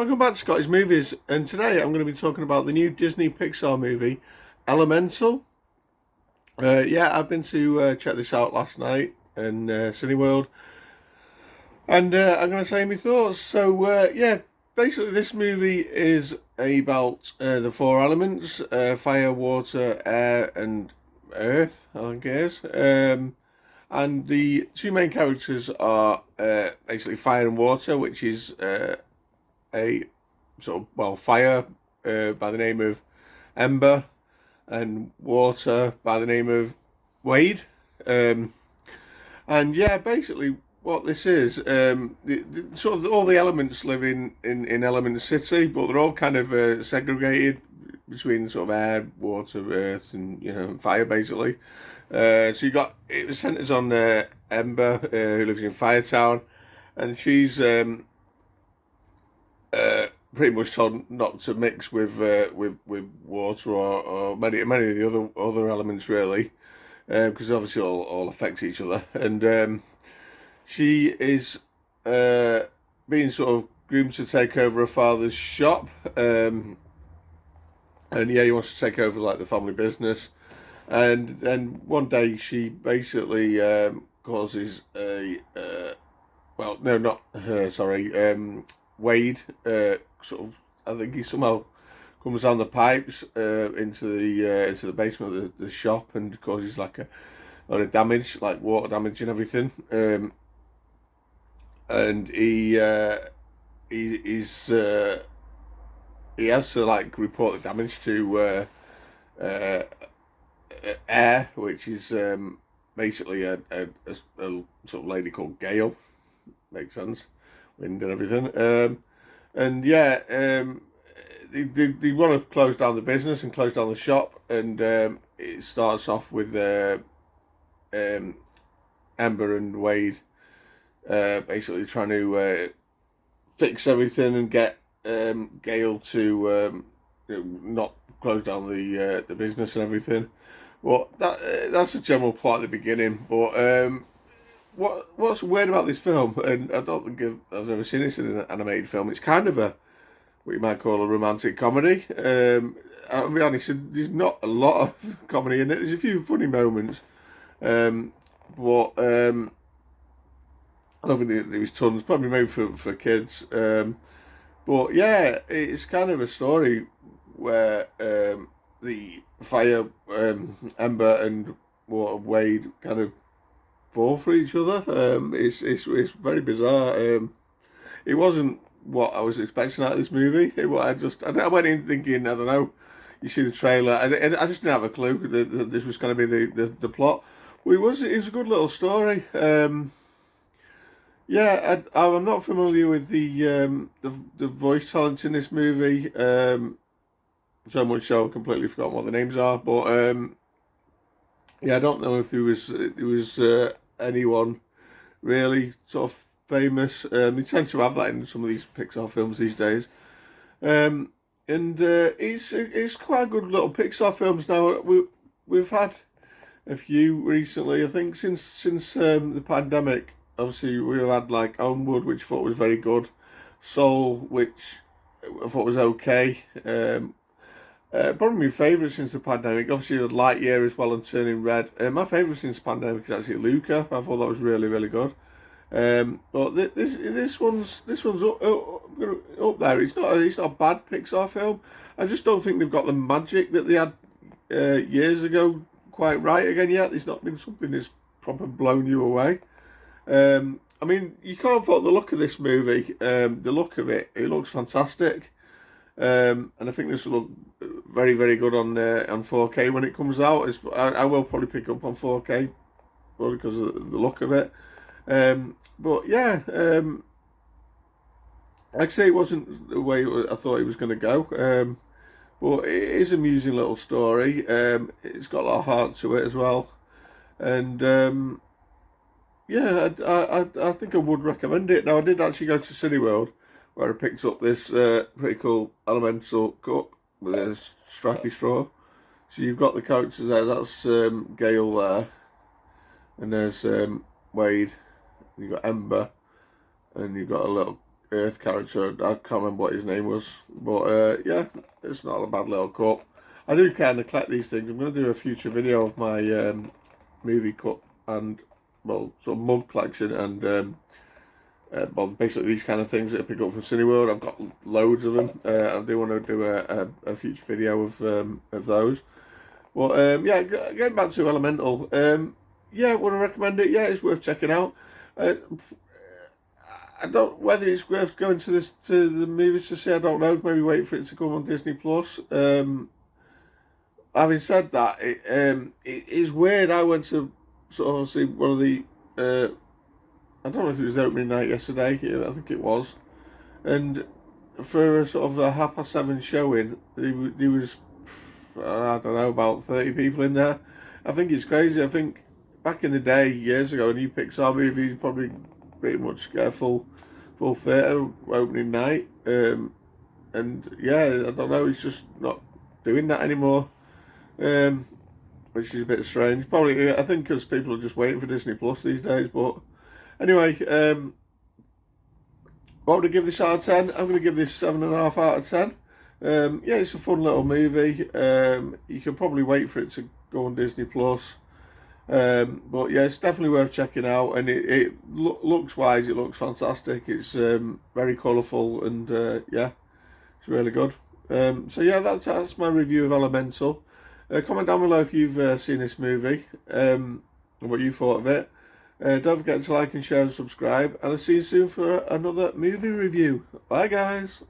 Welcome back to Scotty's Movies, and today I'm going to be talking about the new Disney Pixar movie, Elemental. I've been to check this out last night in Cineworld, and I'm going to say my thoughts. Basically this movie is about the four elements, fire, water, air, and earth, I think it is. And the two main characters are basically fire and water, which is a fire by the name of Ember, and water by the name of Wade. Um, Basically what this is, sort of all the elements live in Element City, but they're all kind of segregated between sort of air, water, earth, and fire basically. It centers on Ember, who lives in Firetown, and she's pretty much told not to mix with water or many of the other elements really, because obviously all affects each other. And she is being sort of groomed to take over her father's shop, and he wants to take over like the family business. And then one day she basically causes a well, no, not her, sorry, Wade, I think he somehow comes down the pipes into the basement of the shop and causes like a lot of damage, like water damage and everything. And he has to like report the damage to uh, Air, which is basically a sort of lady called Gale. Makes sense, wind and everything. And yeah, they want to close down the business and close down the shop, and it starts off with Ember and Wade basically trying to fix everything and get Gale to not close down the business and everything. Well, that's the general plot at the beginning. But what's weird about this film, and I don't think I've ever seen this in an animated film, it's kind of what you might call a romantic comedy. I'll be honest, there's not a lot of comedy in it. There's a few funny moments, but I don't think there was tons. Probably made for kids. But yeah, it's kind of a story where the fire, Ember and water, Wade, kind of fall for each other. It's very bizarre. It wasn't what I was expecting out of this movie. I went in thinking, I don't know. You see the trailer, I just didn't have a clue that this was going to be the plot. Well, it was a good little story. I'm not familiar with the voice talents in this movie. So much so I completely forgot what the names are. But I don't know if there was anyone really sort of famous. They tend to have that in some of these Pixar films these days. It's quite a good little Pixar films now. We've had a few recently. I think since the pandemic. Obviously, we've had like Onward, which I thought was very good. Soul, which I thought was okay. Probably my favourite since the pandemic. Obviously, with Lightyear as well and Turning Red. My favourite since the pandemic is actually Luca. I thought that was really, really good. But this one's up there. It's not a bad Pixar film. I just don't think they've got the magic that they had years ago quite right again yet. There's not been something that's proper blown you away. I mean, you can't fault the look of this movie. The look of it looks fantastic. And I think this will look very, very good on 4K when it comes out. I will probably pick up on 4K because of the look of it. Like I say, it wasn't the way I thought it was going to go. But it is an amusing little story. It's got a lot of heart to it as well. And I think I would recommend it. Now, I did actually go to Cineworld where I picked up this pretty cool Elemental cup with a stripy straw. So you've got the characters there. That's Gale there, and there's Wade. And you've got Ember, and you've got a little Earth character. I can't remember what his name was, but yeah, it's not a bad little cup. I do kind of collect these things. I'm going to do a future video of my movie cup and, well, sort of mug collection and well, basically these kind of things that I pick up from Cineworld. I've got loads of them. I do want to do a future video of those. Well, yeah, getting back to Elemental. Yeah, would I recommend it? Yeah, it's worth checking out. I don't whether it's worth going to the movies to see. I don't know. Maybe wait for it to come on Disney Plus. Having said that, it is weird. I went to sort of see one of the. I don't know if it was the opening night yesterday. I think it was, and for a sort of a 7:30 showing, there was I don't know, about 30 people in there. I think it's crazy. I think back in the day, years ago, a new Pixar movie probably pretty much get a full theatre opening night. And yeah, I don't know, he's just not doing that anymore, which is a bit strange. Probably, I think, because people are just waiting for Disney Plus these days. But anyway, what would I give this out of 10? I'm going to give this 7.5 out of 10. Yeah, it's a fun little movie. You can probably wait for it to go on Disney Plus. But yeah, it's definitely worth checking out. And looks wise, it looks fantastic. It's very colourful and yeah, it's really good. So yeah, that's my review of Elemental. Comment down below if you've seen this movie and what you thought of it. Don't forget to like and share and subscribe. And I'll see you soon for another movie review. Bye guys.